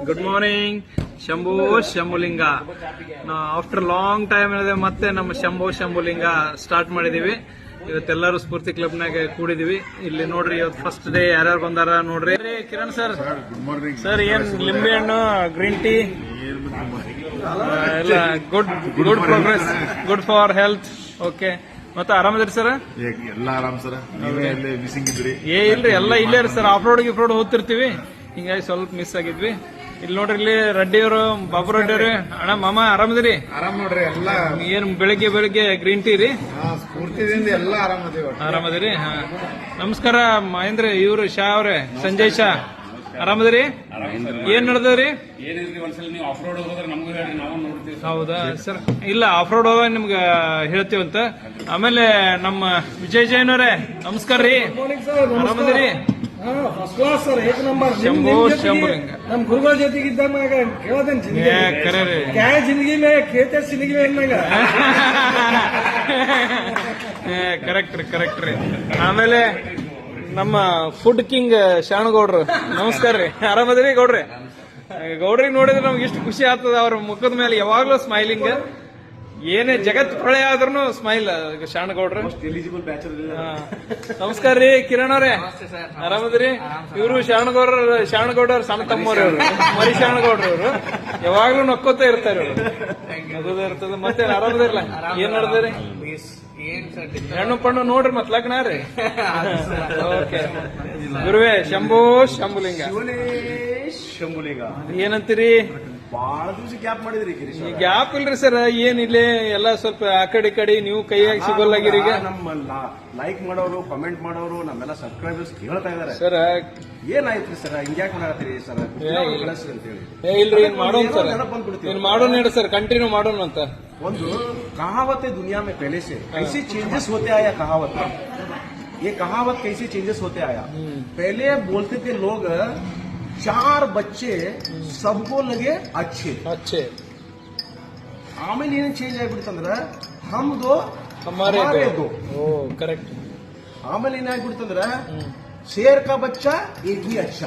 Good morning. Shambhulinga. After long time ಹೇಳಿದೆ ಮತ್ತೆ ನಮ್ಮ ಶಂಭುಲಿಂಗ ಸ್ಟಾರ್ಟ್ ಮಾಡಿದೀವಿ. ಇವತ್ತೆಲ್ಲರೂ ಸ್ಫೂರ್ತಿ ಕ್ಲಬ್ನಾಗ ಕೂಡಿದೀವಿ. ಇಲ್ಲಿ ನೋಡ್ರಿ ಇವತ್ತು ಫಸ್ಟ್ ಡೇ ಯಾರ್ಯಾರು ಬಂದಾರ ನೋಡ್ರಿ. ಕಿರಣ್ ಸರ್, ಸರ್ ಏನ್ ಲಿಂಬೆ ಹಣ್ಣು, ಗ್ರೀನ್ ಟೀ ಎಲ್ಲ good progress, good for health. Okay, ಮತ್ತೆ ಆರಾಮದ್ರಿ ಸರ್? ಎಲ್ಲ ಆರಾಮ್ ಸರ್. ಇಲ್ರಿ, ಎಲ್ಲ ಇಲ್ಲೇ ರೀ ಸರ್. ಆಫ್ ರೋಡ್ ಹೋಗ್ತಿರ್ತೀವಿ, ಹಿಂಗಾಗಿ ಸ್ವಲ್ಪ ಮಿಸ್ ಆಗಿದ್ವಿ. ಇಲ್ಲಿ ನೋಡ್ರಿ, ಇಲ್ಲಿ ರೆಡ್ಡಿ ಅವರು, ಬಾಬು ರೆಡ್ಡಿ ಅವ್ರಿ. ಅಣ್ಣ ಮಾಮ ಆರಾಮದ್ರಿ? ಆರಾಮ್ ನೋಡ್ರಿ. ಎಲ್ಲ ಏನ್ ಬೆಳಿಗ್ಗೆ ಗ್ರೀನ್ ಟೀ ರೀ? ಸ್ಫೂರ್ತಿದಿಂದ ಎಲ್ಲ ಆರಾಮದಿರಿ? ಹಾ, ನಮಸ್ಕಾರ ಮಹೇಂದ್ರ. ಇವ್ರು ಶಾ ಅವ್ರೆ, ಸಂಜಯ್ ಶಾ. ಆರಾಮದಿರಿ? ಏನ್ ನಡೆದ್ರಿ? ಹೌದಾ ಸರ್? ಇಲ್ಲ, ಆಫ್ ರೋಡ್ ಹೋಗ ನಿಮ್ಗ ಹೇಳ್ತೀವಂತ. ಆಮೇಲೆ ನಮ್ಮ ವಿಜಯ್ ಜೈನ್ ಅವರೇ, ನಮಸ್ಕಾರ ರೀ. ಆರಾಮದಿರಿ? ಶಂಭುಲಿಂಗ ನಮ್ ಗುರುಗಳ ಜೊತೆಗೆ ಇದ್ದಾಗ ಕರೆ ರೀ. ಜಿಂದಗಿ ಮೇ ಖೇತ ಸಿಂದಗಿ ಕರೆಕ್ಟ್ ರೀ. ಆಮೇಲೆ ನಮ್ಮ ಫುಡ್ ಕಿಂಗ್ ಶಾಣಗೌಡ್ರು, ನಮಸ್ಕಾರ ರೀ. ಆರಾಮದ್ರಿ ಗೌಡ್ರಿ? ಗೌಡ್ರಿಗೆ ನೋಡಿದ್ರೆ ನಮ್ಗೆ ಇಷ್ಟು ಖುಷಿ ಆಗ್ತದ. ಅವ್ರ ಮುಖದ ಮೇಲೆ ಯಾವಾಗ್ಲೂ ಸ್ಮೈಲಿಂಗ್. ಏನೇ ಜಗತ್ ಪ್ರಳಯ ಆದ್ರೂ ಸ್ಮೈಲ್ ಶಾಣಗೌಡ್ರು. ನಮಸ್ಕಾರ ರೀ ಕಿರಣ್ ಅವ್ರೆ, ಆರಾಮದ್ರಿ? ಇವರು ಶಾಣಗೌಡ್ರ ಸಣ್ಣ ತಮ್ಮವ್ರಿ, ಅವರು ಮರಿ ಶಾಣಗೌಡ್ರು. ಇವರು ಯಾವಾಗ್ಲೂ ನಕ್ಕೋತ ಇರ್ತಾರೆ. ಇವರು ಇರ್ತದ. ಮತ್ತೆ ಆರಾಮದಿರಲ್ಲ? ಏನ್ ನಡೆದ್ರಿ? ಹೆಣ್ಣು ಪಣ್ಣು ನೋಡ್ರಿ, ಮತ್ ಲಗ್ನ ರೀ. ಓಕೆ ಗುರುವೇ. ಶಂಭುಲಿಂಗ ಏನಂತೀರಿ? ಬಹಳ ದಿವಸ ಗ್ಯಾಪ್ ಮಾಡಿದ್ರಿ. ಗ್ಯಾಪ್ ಇಲ್ರಿ ಸರ್, ಏನಿಲ್ಲ. ಎಲ್ಲ ಸ್ವಲ್ಪ ಆ ಕಡೆ ನೀವು ಕೈಯಾಗಿ ಸಿಗೋಲ್ಲಾಗಿರಿ. ಈಗ ನಮ್ಮ ಲೈಕ್ ಮಾಡೋರು, ಕಮೆಂಟ್ ಮಾಡೋರು, ನಮ್ಮೆಲ್ಲ ಸಬ್ಸ್ಕ್ರೈಬರ್ಸ್ ಕೇಳ್ತಾ ಇದಾರೆ ಸರ್. ಏನಾಯ್ತ್ರಿ ಸರ್, ಹಿಂಗ್ಯಾಕ್ ಮಾಡತ್ತೀರಿ ಸರ್ ಅಂತ ಹೇಳಿ. ಇಲ್ರಿ, ಏನ್ ಮಾಡೋಣ ಸರ್, ಏನ್ ಮಾಡೋಣ ಹೇಳಿ ಸರ್, ಕಂಟಿನ್ಯೂ ಮಾಡೋಣ ಅಂತ. ಒಂದು कहावत है दुनिया में पहले से, कैसे चेंजेस होते आया कहावत में. ये कहावत कैसे चेंजेस होते आया. पहले बोलते थे लोग 4 बच्चे सबको लगे अच्छे. ಆಮೇಲೆ ಏನೇನು ಚೇಂಜ್ ಆಗ್ಬಿಡ್ತಂದ್ರ ಹಮ್ ದೋ ಹಮಾರೆ ದೋ. ಕರೆಕ್ಟ್. ಆಮೇಲೆ ಏನಾಗ್ಬಿಡ್ತಂದ್ರ ಶೇರ್ ಕಾ ಬಚ್ಚಾ ಏಕ್ ಹಿ ಅಚ್ಚಾ.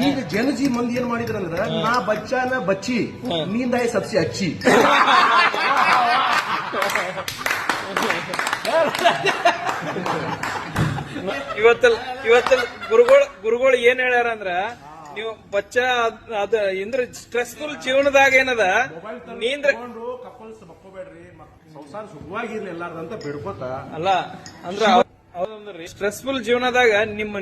ಈಗ ಜನಜಿ ಮಂದಿ ಏನ್ ಮಾಡಿದ್ರಂದ್ರ ನಾ ಬಚ್ಚಾ ನಾ ಬಚ್ಚಿ ನೀಂದಾಯಿ ಸಬ್ಸಿ ಅಚ್ಚಿ. ಇವತ್ತ ಗುರುಗಳು ಏನ್ ಹೇಳ್ಯಾರ ಅಂದ್ರ, ನೀವು ಬಚ್ಚ ಅದ ಇಂದ್ರ ಸ್ಟ್ರೆಸ್ಫುಲ್ ಜೀವನದಾಗ ಏನದ ನೀಂದ್ರ ಕಪಲ್ಸ್ ಮಕ್ಕೋಬೇಡ್ರಿ, ಸಂಸಾರ ಸುಖವಾಗಿರ್ಲಿ ಎಲ್ಲಾರ್ದಂತ ಬಿಡ್ಕೋತ ಅಲ್ಲ ಅಂದ್ರ ಸ್ಟ್ರೆಸ್ಫುಲ್ ಜೀವನದಾಗ ನಿಮ್ಮ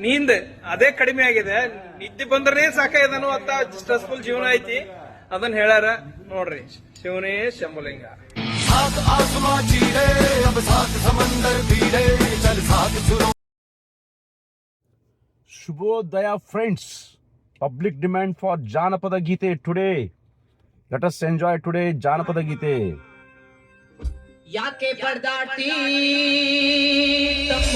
ನೀಂದ್ ಅದೇ ಕಡಿಮೆ ಆಗಿದೆ. ನಿದ್ದೆ ಬಂದ್ರೆ ಸಾಕಾಯ್ದನು ಅಂತ ಸ್ಟ್ರೆಸ್ಫುಲ್ ಜೀವನ ಐತಿ. ಅದನ್ನ ಹೇಳ್ಯಾರ ನೋಡ್ರಿ. ಶಿವನೇ Shambhulinga. Shubhodaya friends, public demand for Janapada Geete today. Let us enjoy today Janapada Geete. ಯಾಕೆ ಪರದಾಡ್ತಿ ತಮ್ಮ,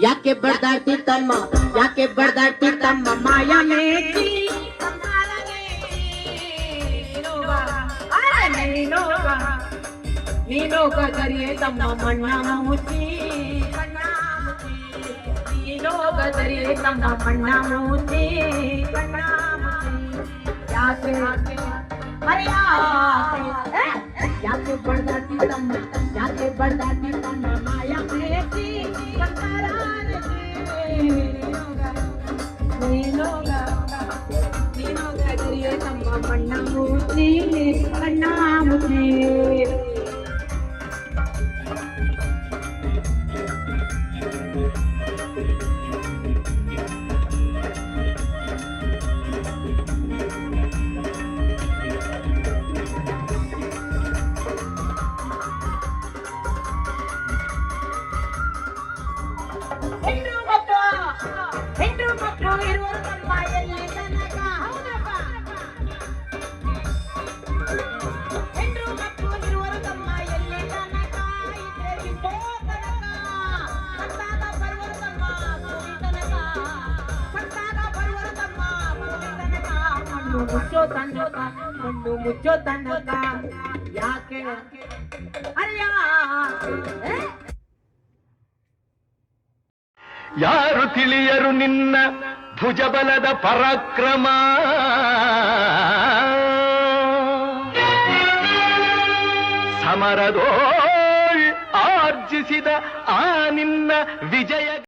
ಯಾಕೆ ಬಡದಾಡ್ತಿ ತಮ್ಮ, ಯಾಕೆ ಬಡದಾಡ್ತಿ ತಮ್ಮ, ಮಾಯಾ ಮೇಕಿ ನೀನೋಗ ದರಿಯೇ ತಮ್ಮ ಮಣ್ಣ ಮುಚ್ಚಿ, ನೀನೋಗ ದರಿಯೇ ತಮ್ಮ ಮಣ್ಣ ಮುಚ್ಚಿ, ಯಾಕೆ ಯಾಕೆ ಬಡದಾಡ್ತಿ ತಮ್ಮ, ಯಾಕೆ ಬಡದಾಡ್ತಿ ತಮ್ಮ, ಮಾಯಾ ಮೇಕಿ ನೀನೋಗ ದರಿಯೇ ತಮ್ಮ ಮಣ್ಣ ಮುಚ್ಚಿ, ಕಣ್ಣ ಮುಚ್ಚಿ. ಹೆಂಡ್ರು ಮಕ್ಕಳು ಇರುವ ತಮ್ಮ ಎಲ್ಲಿ ತನಕ, ಹೆಂಡ್ರು ಮಕ್ಕಳು ಇರುವ ತಮ್ಮ ಎಲ್ಲಿ ತನಕ, ಇದ್ರೆ ಇಷ್ಟೋ ತನಕ, ಮತ್ತಾಗ ಬರುವ ತಮ್ಮ ಭೂಮಿ ತನಕ, ಮತ್ತಾಗ ಬರುವ ತಮ್ಮ ಭೂಮಿ ತನಕ, ಮಣ್ಣು ಮುಚ್ಚೋ ತನಕ, ಮಣ್ಣು ಮುಚ್ಚೋ ತನಕ. ಯಾಕೆ ಅಯ್ಯ ಯಾರು ತಿಳಿಯರು ನಿನ್ನ ಭುಜಬಲದ ಪರಾಕ್ರಮ. ಸಮರದೋ ಆರ್ಜಿಸಿದ ಆ ನಿನ್ನ ವಿಜಯ